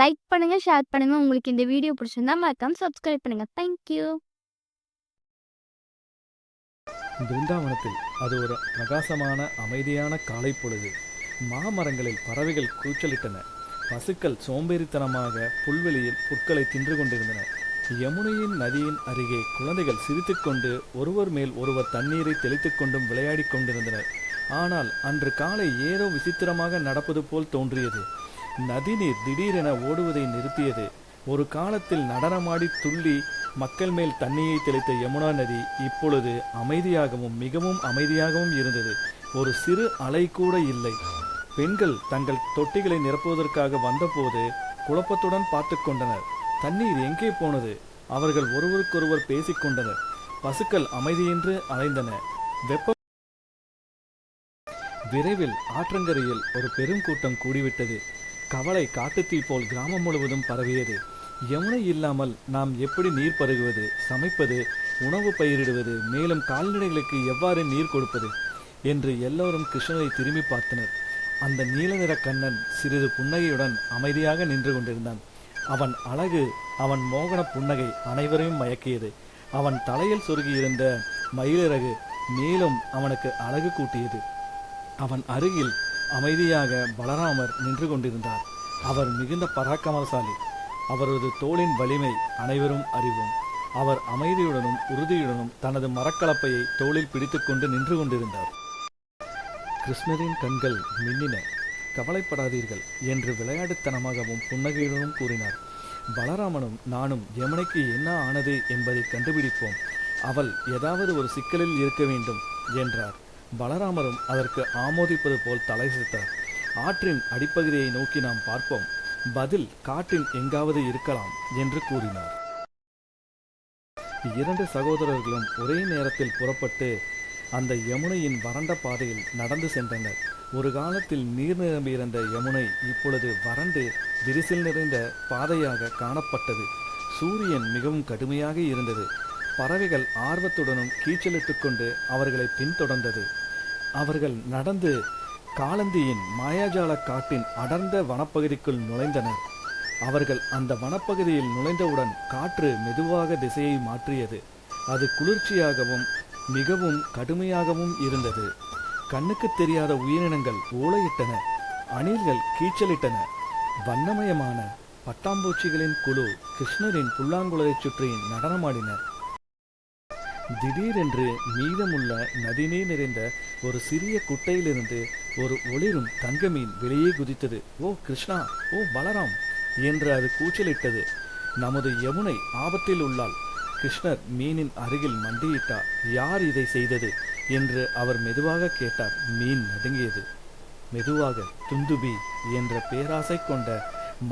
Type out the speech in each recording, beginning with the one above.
Like பண்ணுங்க, share பண்ணுங்க. உங்களுக்கு இந்த வீடியோ பிடிச்சிருந்தா மறக்காம சப்ஸ்கிரைப் பண்ணுங்க. Thank you. பிருந்தாவனத்தில் அது ஒரு பிரகாசமான அமைதியான காலை பொழுது. மாமரங்களில் பறவைகள் கூச்சலிட்டன. பசுக்கள் சோம்பேறித்தனமாக புல்வெளியில் புற்களை தின்று கொண்டிருந்தன. யமுனையின் நதியின் அருகே குழந்தைகள் சிரித்துக்கொண்டு ஒருவர் மேல் ஒருவர் தண்ணீரை தெளித்துக் கொண்டும் விளையாடிக் கொண்டிருந்தனர். ஆனால் அன்று காலை ஏதோ விசித்திரமாக நடப்பது போல் தோன்றியது. நதிநீர் திடீரென ஓடுவதை நிறுத்தியது. ஒரு காலத்தில் நடனமாடி துள்ளி மக்கள் மேல் தண்ணியை தெளித்த யமுனா நதி இப்பொழுது அமைதியாகவும் மிகவும் அமைதியாகவும் இருந்தது. ஒரு சிறு அலை கூட இல்லை. பெண்கள் தங்கள் தொட்டிகளை நிரப்புவதற்காக வந்தபோது குழப்பத்துடன் பார்த்து கொண்டனர். தண்ணீர் எங்கே போனது? அவர்கள் ஒருவருக்கொருவர் பேசிக்கொண்டனர். பசுக்கள் அமைதியின்றி அலைந்தன. வெப்ப விரைவில் ஆற்றங்கரையில் ஒரு பெரும் கூட்டம் கூடிவிட்டது. கவலை காட்டுத்தீ போல் கிராமம் முழுவதும் பரவியது. யமுனை இல்லாமல் நாம் எப்படி நீர் பருகுவது, சமைப்பது, உணவு பயிரிடுவது, மேலும் கால்நடைகளுக்கு எவ்வாறு நீர் கொடுப்பது என்று எல்லோரும் கிருஷ்ணரை திரும்பி பார்த்தனர். அந்த நீல நிற கண்ணன் சிறிது புன்னகையுடன் அமைதியாக நின்று கொண்டிருந்தான். அவன் அழகு, அவன் மோகன புன்னகை அனைவரையும் மயக்கியது. அவன் தலையில் சொருகியிருந்த மயிலிறகு மேலும் அவனுக்கு அழகு கூட்டியது. அவன் அருகில் அமைதியாக பலராமர் நின்று கொண்டிருந்தார். அவர் மிகுந்த பராக்கிரமசாலி. அவரது தோளின் வலிமை அனைவரும் அறிவோம். அவர் அமைதியுடனும் உறுதியுடனும் தனது மரக்கலப்பையை தோளில் பிடித்துக்கொண்டு நின்று கொண்டிருந்தார். கிருஷ்ணரின் கண்கள் மின்னின. கவலைப்படாதீர்கள் என்று விளையாட்டுத்தனமாகவும் புன்னகையுடனும் கூறினார். பலராமனும் நானும் யமுனைக்கு என்ன ஆனது என்பதை கண்டுபிடிப்போம். அவள் ஏதாவது ஒரு சிக்கலில் இருக்க வேண்டும் என்றார். பலராமரும் அதற்கு ஆமோதிப்பது போல் தலைசித்தார். ஆற்றின் அடிப்பகுதியை நோக்கி நாம் பார்ப்போம். பதில் காட்டில் எங்காவது இருக்கலாம் என்று கூறினார். இரண்டு சகோதரர்களும் ஒரே நேரத்தில் புறப்பட்டு அந்த யமுனையின் வறண்ட பாதையில் நடந்து சென்றனர். ஒரு காலத்தில் நீர் நிரம்பியிருந்த யமுனை இப்பொழுது வறண்டு விரிசல் நிறைந்த பாதையாக காணப்பட்டது. சூரியன் மிகவும் கடுமையாக இருந்தது. பறவைகள் ஆர்வத்துடனும் கீச்சலிட்டு கொண்டு அவர்களை பின்தொடர்ந்தது. அவர்கள் நடந்து காலந்தியின் மாயாஜால காட்டின் அடர்ந்த வனப்பகுதிக்குள் நுழைந்தனர். அவர்கள் அந்த வனப்பகுதியில் நுழைந்தவுடன் காற்று மெதுவாக திசையை மாற்றியது. அது குளிர்ச்சியாகவும் மிகவும் கடுமையாகவும் இருந்தது. கண்ணுக்கு தெரியாத உயிரினங்கள் ஓலையிட்டன. அணில்கள் கீச்சலிட்டன. வண்ணமயமான பட்டாம்பூச்சிகளின் குழு கிருஷ்ணரின் புல்லாங்குழலை சுற்றி நடனமாடின. திடீரென்று மீதமுள்ள நதிநீர் நிறைந்த ஒரு சிறிய குட்டையிலிருந்து ஒரு ஒளிரும் தங்க மீன் வெளியே குதித்தது. ஓ கிருஷ்ணா, ஓ பலராம் என்று அது கூச்சலிட்டது. நமது யமுனை ஆபத்தில் உள்ளாள். கிருஷ்ணர் மீனின் அருகில் மண்டியிட்டார். யார் இதை செய்தது என்று அவர் மெதுவாக கேட்டார். மீன் நடுங்கியது. மெதுவாக துந்துபி என்ற பேராசை கொண்ட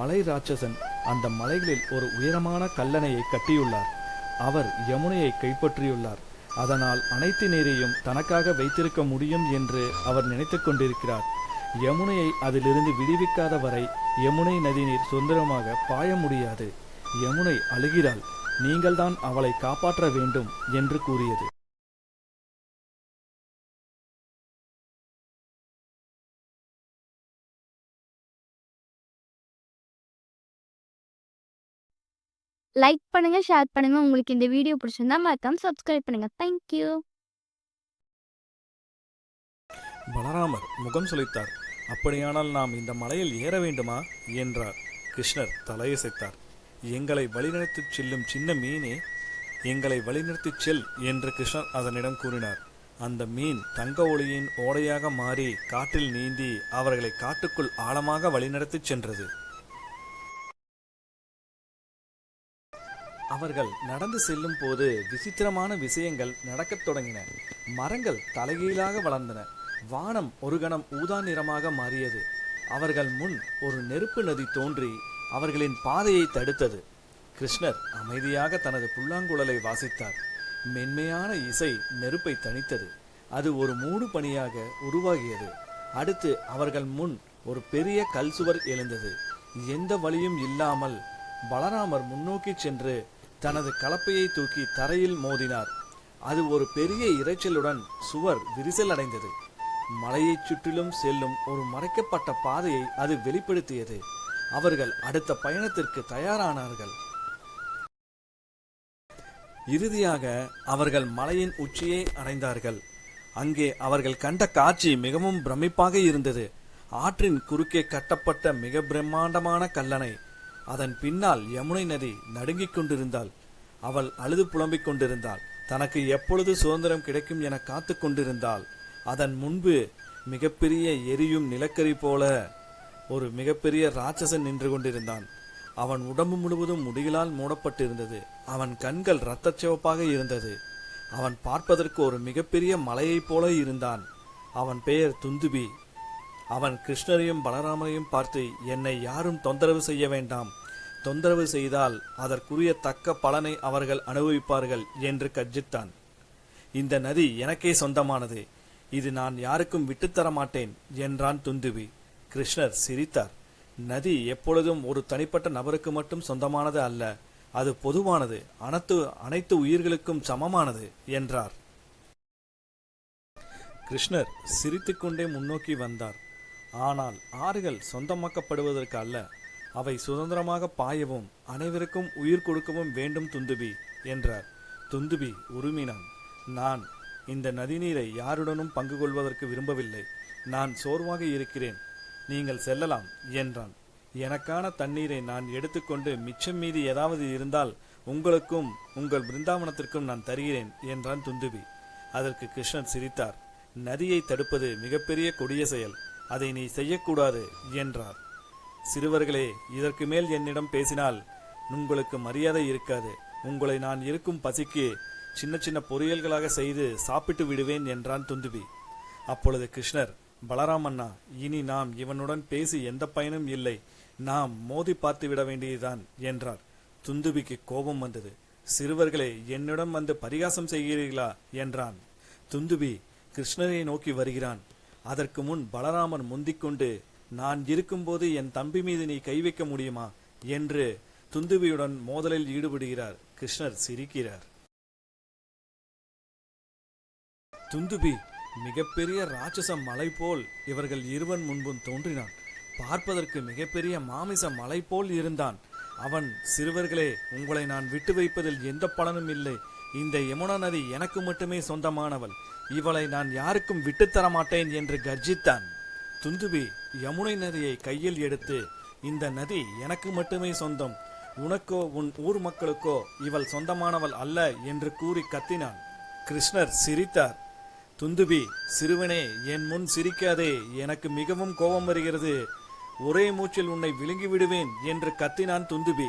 மலை ராட்சசன் அந்த மலைகளில் ஒரு உயரமான கல்லணையை கட்டியுள்ளார். அவர் யமுனையை கைப்பற்றியுள்ளார். அதனால் அனைத்து நீரையும் தனக்காக வைத்திருக்க முடியும் என்று அவர் நினைத்து கொண்டிருக்கிறார். யமுனையை அதிலிருந்து விடுவிக்காத வரை யமுனை நதிநீர் சுதந்திரமாக பாய முடியாது. யமுனை அழுகிறாள். நீங்கள்தான் அவளை காப்பாற்ற வேண்டும் என்று கூறியது. லைக் பண்ணுங்க, ஷேர் பண்ணுங்க. உங்களுக்கு இந்த வீடியோ பிடிச்சிருந்தா மறக்காம சப்ஸ்கிரைப் பண்ணுங்க. Thank you. பலராமர் முகம் சுளித்தார். அப்படியானால் நாம் இந்த மலையில் ஏற வேண்டுமா என்றார். கிருஷ்ணர் தலையசைத்தார். எங்களை வழிநடத்திச் செல்லும் சின்ன மீனே, எங்களை வழிநடத்திச் செல் என்று கிருஷ்ணர் அதனிடம் கூறினார். அந்த மீன் தங்க ஒளியின் ஓடையாக மாறி காற்றில் நீந்தி அவர்களை காட்டுக்குள் ஆழமாக வழிநடத்திச் சென்றது. அவர்கள் நடந்து செல்லும் போது விசித்திரமான விஷயங்கள் நடக்கத் தொடங்கின. மரங்கள் தலைகீழாக வளர்ந்தன. வானம் ஒரு கணம் ஊதா நிறமாக மாறியது. அவர்கள் முன் ஒரு நெருப்பு நதி தோன்றி அவர்களின் பாதையை தடுத்தது. கிருஷ்ணர் அமைதியாக தனது புல்லாங்குழலை வாசித்தார். மென்மையான இசை நெருப்பை தணித்தது. அது ஒரு மூடு பனியாக உருவாகியது. அடுத்து அவர்கள் முன் ஒரு பெரிய கல் சுவர் எழுந்தது. எந்த வழியும் இல்லாமல் பலராமர் முன்னோக்கி சென்று தனது கலப்பையை தூக்கி தரையில் மோதினார். அது ஒரு பெரிய இரைச்சலுடன் சுவர் விரிசல் அடைந்தது. மலையை சுற்றிலும் செல்லும் ஒரு மறைக்கப்பட்ட பாதையை அது வெளிப்படுத்தியது. அவர்கள் அடுத்த பயணத்திற்கு தயாரானார்கள். இறுதியாக அவர்கள் மலையின் உச்சியை அடைந்தார்கள். அங்கே அவர்கள் கண்ட காட்சி மிகவும் பிரமிப்பாக இருந்தது. ஆற்றின் குறுக்கே கட்டப்பட்ட மிக பிரம்மாண்டமான கல்லணை, அதன் பின்னால் யமுனை நதி நடுங்கிக் கொண்டிருந்தாள். அவள் அழுது புலம்பிக் கொண்டிருந்தாள். தனக்கு எப்பொழுது சுதந்திரம் கிடைக்கும் என காத்து கொண்டிருந்தாள். அதன் முன்பு மிகப்பெரிய எரியும் நிலக்கரி போல ஒரு மிகப்பெரிய ராட்சசன் நின்று கொண்டிருந்தான். அவன் உடம்பு முழுவதும் முடிகளால் மூடப்பட்டிருந்தது. அவன் கண்கள் இரத்தச் சிவப்பாக இருந்தது. அவன் பார்ப்பதற்கு ஒரு மிகப்பெரிய மலையைப் போல இருந்தான். அவன் பெயர் துந்துபி. அவன் கிருஷ்ணரையும் பலராமரையும் பார்த்து, என்னை யாரும் தொந்தரவு செய்ய வேண்டாம், தொந்தரவு செய்தால் அதற்குரிய தக்க பலனை அவர்கள் அனுபவிப்பார்கள் என்று கர்ஜித்தான். இந்த நதி எனக்கே சொந்தமானது, இது நான் யாருக்கும் விட்டுத்தர மாட்டேன் என்றான் துந்துபி. கிருஷ்ணர் சிரித்தார். நதி எப்பொழுதும் ஒரு தனிப்பட்ட நபருக்கு மட்டும் சொந்தமானது அல்ல, அது பொதுவானது, அனைத்து உயிர்களுக்கும் சமமானது என்றார். கிருஷ்ணர் சிரித்துக்கொண்டே முன்னோக்கி வந்தார். ஆனால் ஆறுகள் சொந்தமாக்கப்படுவதற்கு அல்ல, அவை சுதந்திரமாக பாயவும் அனைவருக்கும் உயிர் கொடுக்கவும் வேண்டும் துந்துபி என்றார். துந்துபி உருமினான். நான் இந்த நதிநீரை யாருடனும் பங்கு கொள்வதற்கு விரும்பவில்லை. நான் சோர்வாக இருக்கிறேன், நீங்கள் செல்லலாம் என்றான். எனக்கான தண்ணீரை நான் எடுத்துக்கொண்டு மிச்சம் மீதி ஏதாவது இருந்தால் உங்களுக்கும் உங்கள் பிருந்தாவனத்திற்கும் நான் தருகிறேன் என்றான் துந்துபி. அதற்கு கிருஷ்ணன் சிரித்தார். நதியை தடுப்பது மிகப்பெரிய கொடிய செயல், அதை நீ செய்யக்கூடாது என்றார். சிறுவர்களே, இதற்கு மேல் என்னிடம் பேசினால் உங்களுக்கு மரியாதை இருக்காது. உங்களை நான் இருக்கும் பசிக்கு சின்ன சின்ன பொரியல்களாக செய்து சாப்பிட்டு விடுவேன் என்றான் துந்துபி. அப்பொழுது கிருஷ்ணர், பலராமண்ணா, இனி நாம் இவனுடன் பேசி எந்த பயனும் இல்லை, நாம் மோதி பார்த்து விட வேண்டியதுதான் என்றார். துந்துபிக்கு கோபம் வந்தது. சிறுவர்களே, என்னிடம் வந்து பரிகாசம் செய்கிறீர்களா என்றான். துந்துபி கிருஷ்ணரை நோக்கி வருகிறான். அதற்கு முன் பலராமன் முந்திக்கொண்டு, நான் இருக்கும்போது என் தம்பி மீது நீ கை வைக்க முடியுமா என்று துந்துபியுடன் மோதலில் ஈடுபடுகிறார். கிருஷ்ணர் சிரிக்கிறார். துந்துபி மிகப்பெரிய ராட்சச மலை போல் இவர்கள் இருவன் முன்பும் தோன்றினான். பார்ப்பதற்கு மிகப்பெரிய மாமிச மலை போல் இருந்தான். அவன், சிறுவர்களே, உங்களை நான் விட்டு வைப்பதில் எந்த பலனும் இல்லை. இந்த யமுனா நதி எனக்கு மட்டுமே சொந்தமானவள், இவளை நான் யாருக்கும் விட்டுத்தர மாட்டேன் என்று கர்ஜித்தான். துந்துபி யமுனை நதியை கையில் எடுத்து, இந்த நதி எனக்கு மட்டுமே சொந்தம், உனக்கோ உன் ஊர் மக்களுக்கோ இவள் சொந்தமானவள் அல்ல என்று கூறி கத்தினான். கிருஷ்ணர் சிரித்தார். துந்துபி, சிறுவனே, என் முன் சிரிக்காதே, எனக்கு மிகவும் கோபம் வருகிறது, ஒரே மூச்சில் உன்னை விழுங்கி விடுவேன் என்று கத்தினான் துந்துபி.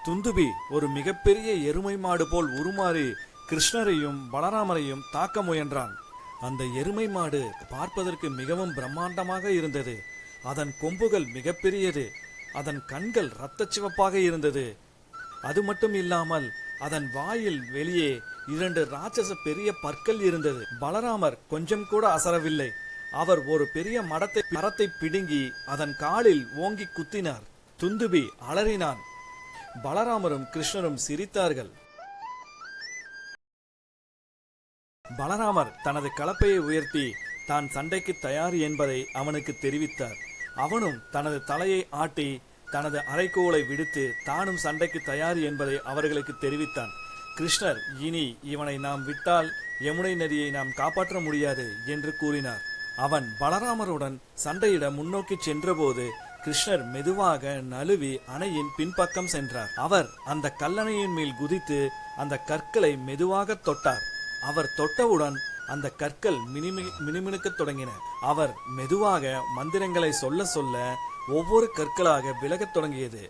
துந்துபி ஒரு மிகப்பெரிய எருமை மாடு போல் உருமாறி கிருஷ்ணரையும் பலராமரையும் தாக்க முயன்றான். அந்த எருமை மாடு பார்ப்பதற்கு மிகவும் பிரம்மாண்டமாக இருந்தது. அதன் கொம்புகள் மிகப்பெரியது, அதன் கண்கள் இரத்த சிவப்பாக இருந்தது. அது மட்டும் இல்லாமல் அதன் வாயில் வெளியே 2 ராட்சச பெரிய பற்கள் இருந்தது. பலராமர் கொஞ்சம் கூட அசரவில்லை. அவர் ஒரு பெரிய மரத்தை பிடுங்கி அதன் காலில் ஓங்கி குத்தினார். துந்துபி அலறினான். பலராமரும் கிருஷ்ணரும் சிரித்தார்கள். பலராமர் தனது கலப்பையை உயர்த்தி தான் சண்டைக்கு தயார் என்பதை அவனுக்கு தெரிவித்தார். அவனும் தனது தலையை ஆட்டி தனது அரைக்கோளை விடுத்து தானும் சண்டைக்கு தயார் என்பதை அவர்களுக்கு தெரிவித்தான். கிருஷ்ணர், இனி இவனை நாம் விட்டால் யமுனை நதியை நாம் காப்பாற்ற முடியாது என்று கூறினார். அவன் பலராமருடன் சண்டையிட முன்னோக்கி சென்றபோது கிருஷ்ணர் மெதுவாக நழுவி அணையின் பின்பக்கம் சென்றார். அவர் அந்த கல்லணையின் மேல் குதித்து அந்த கற்களை மெதுவாக தொட்டார். அவர் தொட்டவுடன் அந்த கற்கள் மினுமினுக்கத் தொடங்கின. அவர் மெதுவாக மந்திரங்களை சொல்ல சொல்ல ஒவ்வொரு கற்களாக விலகத் தொடங்கியது.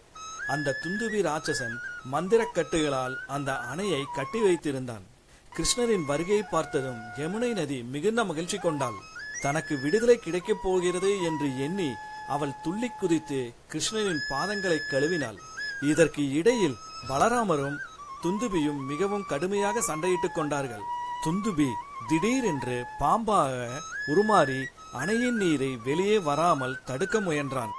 அந்த துந்துபி ராட்சசன் மந்திரக்கட்டுகளால் அந்த அணையை கட்டி வைத்திருந்தான். கிருஷ்ணரின் வருகையை பார்த்ததும் யமுனை நதி மிகுந்த மகிழ்ச்சி கொண்டாள். தனக்கு விடுதலை கிடைக்கப் போகிறது என்று எண்ணி அவள் துள்ளி குதித்து கிருஷ்ணரின் பாதங்களை கழுவினாள். இதற்கு இடையில் பலராமரும் துந்துபியும் மிகவும் கடுமையாக சண்டையிட்டுக் கொண்டார்கள். துந்துபி திடீரென்று பாம்பாக உருமாறி அணையின் நீரை வெளியே வராமல் தடுக்க முயன்றான்.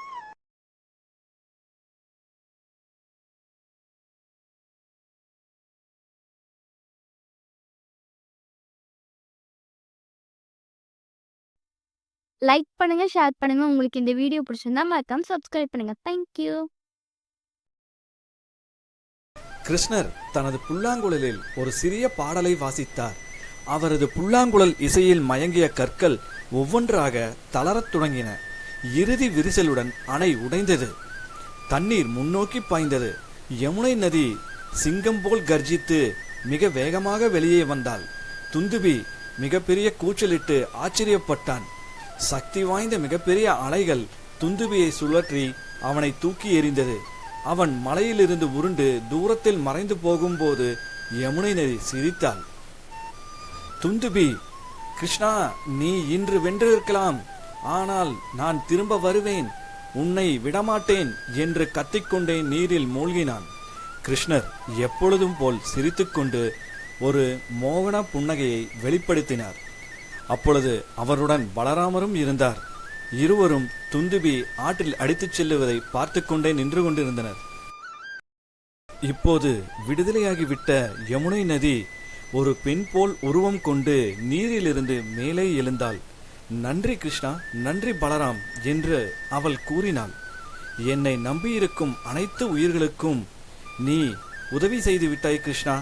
லைக் பண்ணுங்க, ஷேர் பண்ணுங்க. உங்களுக்கு இந்த வீடியோ பிடிச்சிருந்தா மறக்காம சப்ஸ்கிரைப் பண்ணுங்க. தேங்க்யூ. கிருஷ்ணர் தனது புல்லாங்குழலில் ஒரு சிறிய பாடலை வாசித்தார். அவரது புல்லாங்குழல் இசையில் மயங்கிய கற்கள் ஒவ்வொன்றாக தளரத் தொடங்கின. இறுதி விரிசலுடன் அணை உடைந்தது. தண்ணீர் முன்னோக்கி பாய்ந்தது. யமுனை நதி சிங்கம் போல் கர்ஜித்து மிக வேகமாக வெளியே வந்தாள். துந்துபி மிகப்பெரிய கூச்சலிட்டு ஆச்சரியப்பட்டான். சக்தி வாய்ந்த மிகப்பெரிய அலைகள் துந்துபியை சுழற்றி அவனை தூக்கி எறிந்தது. அவன் மலையிலிருந்து உருண்டு தூரத்தில் மறைந்து போகும்போது யமுனை நதி சிரித்தாள். துந்துபி, கிருஷ்ணா, நீ இன்று வென்றிருக்கலாம், ஆனால் நான் திரும்ப வருவேன், உன்னை விடமாட்டேன் என்று கத்திக்கொண்டே நீரில் மூழ்கினான். கிருஷ்ணர் எப்பொழுதும் போல் சிரித்துக்கொண்டு ஒரு மோகன புன்னகையை வெளிப்படுத்தினார். அப்பொழுது அவருடன் பலராமரும் இருந்தார். இருவரும் துந்துபி ஆற்றில் அடித்துச் செல்லுவதை பார்த்து கொண்டே நின்று கொண்டிருந்தனர். இப்போது விடுதலையாகிவிட்ட யமுனை நதி ஒரு பெண் போல் உருவம் கொண்டு நீரிலிருந்து மேலே எழுந்தாள். நன்றி கிருஷ்ணா, நன்றி பலராம் என்று அவள் கூறினாள். என்னை நம்பியிருக்கும் அனைத்து உயிர்களுக்கும் நீ உதவி செய்து விட்டாய் கிருஷ்ணா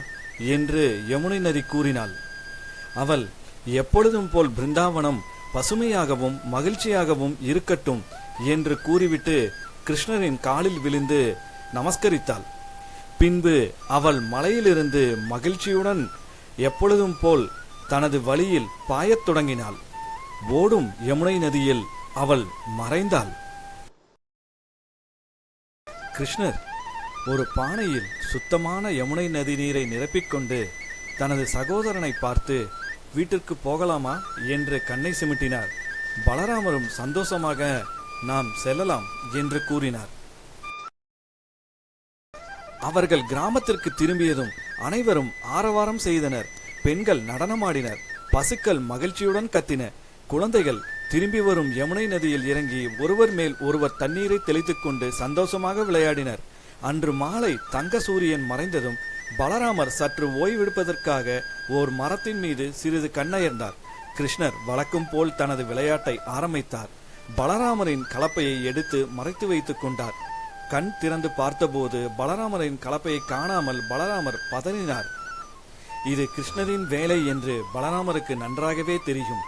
என்று யமுனை நதி கூறினாள். அவள் எப்பொழுதும் போல் பிருந்தாவனம் பசுமையாகவும் மகிழ்ச்சியாகவும் இருக்கட்டும் என்று கூறிவிட்டு கிருஷ்ணரின் காலில் விழுந்து நமஸ்கரித்தாள். பின்பு அவள் மலையிலிருந்து மகிழ்ச்சியுடன் எப்பொழுதும் போல் தனது வழியில் பாயத் தொடங்கினாள். ஓடும் யமுனை நதியில் அவள் மறைந்தாள். கிருஷ்ணர் ஒரு பானையில் சுத்தமான யமுனை நதி நீரை நிரப்பிக்கொண்டு தனது சகோதரனை பார்த்து, வீட்டிற்கு போகலாமா என்று கண்ணை சிமிட்டினார். பலராமரும் சந்தோஷமாக, நாம் செல்லலாம் என்று கூறினார். அவர்கள் கிராமத்திற்கு திரும்பியதும் அனைவரும் ஆரவாரம் செய்தனர். பெண்கள் நடனமாடினர். பசுக்கள் மகிழ்ச்சியுடன் கத்தின. குழந்தைகள் திரும்பி வரும் யமுனை நதியில் இறங்கி ஒருவர் மேல் ஒருவர் தண்ணீரை தெளித்துக் கொண்டு சந்தோஷமாக விளையாடினர். அன்று மாலை தங்க சூரியன் மறைந்ததும் பலராமர் சற்று ஓய்வெடுப்பதற்காக ஓர் மரத்தின் மீது சிறிது கண்ணயர்ந்தார். கிருஷ்ணர் வழக்கம் போல் தனது விளையாட்டை ஆரம்பித்தார். பலராமரின் கலப்பையை எடுத்து மறைத்து வைத்துக் கொண்டார். கண் திறந்து பார்த்தபோது பலராமரின் கலப்பையை காணாமல் பலராமர் பதறினார். இது கிருஷ்ணரின் வேலை என்று பலராமருக்கு நன்றாகவே தெரியும்.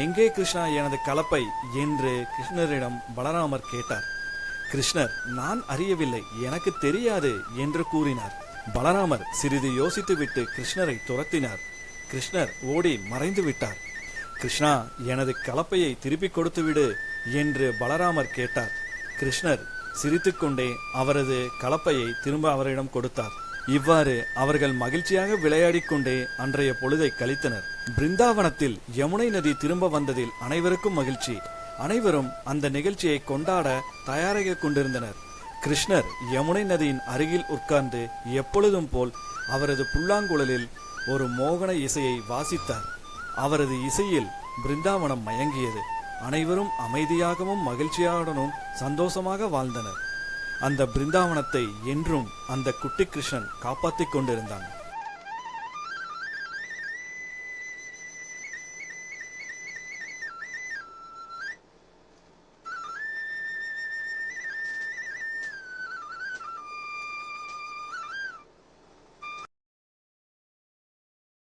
எங்கே கிருஷ்ணா எனது கலப்பை என்று கிருஷ்ணரிடம் பலராமர் கேட்டார். கிருஷ்ணர், நான் அறியவில்லை, எனக்கு தெரியாது என்று கூறினார். பலராமர் சிறிது யோசித்துவிட்டு கிருஷ்ணரை துரத்தினார். கிருஷ்ணர் ஓடி மறைந்து விட்டார். கிருஷ்ணா, எனது கலப்பையை திருப்பிக் கொடுத்துவிடு என்று பலராமர் கேட்டார். கிருஷ்ணர் சிரித்துக்கொண்டே அவரது கலப்பையை திரும்ப அவரிடம் கொடுத்தார். இவ்வாறு அவர்கள் மகிழ்ச்சியாக விளையாடிக் கொண்டே அன்றைய பொழுதை கழித்தனர். பிருந்தாவனத்தில் யமுனை நதி திரும்ப வந்ததில் அனைவருக்கும் மகிழ்ச்சி. அனைவரும் அந்த நிகழ்ச்சியை கொண்டாட தயாராக கொண்டிருந்தனர். கிருஷ்ணர் யமுனை நதியின் அருகில் உட்கார்ந்து எப்பொழுதும் போல் அவரது புல்லாங்குழலில் ஒரு மோகன இசையை வாசித்தார். அவரது இசையில் பிருந்தாவனம் மயங்கியது. அனைவரும் அமைதியாகவும் மகிழ்ச்சியாகவும் சந்தோஷமாக வாழ்ந்தனர். அந்த பிருந்தாவனத்தை என்றும் அந்த குட்டி கிருஷ்ணன் காப்பாற்றிக் கொண்டிருந்தான்.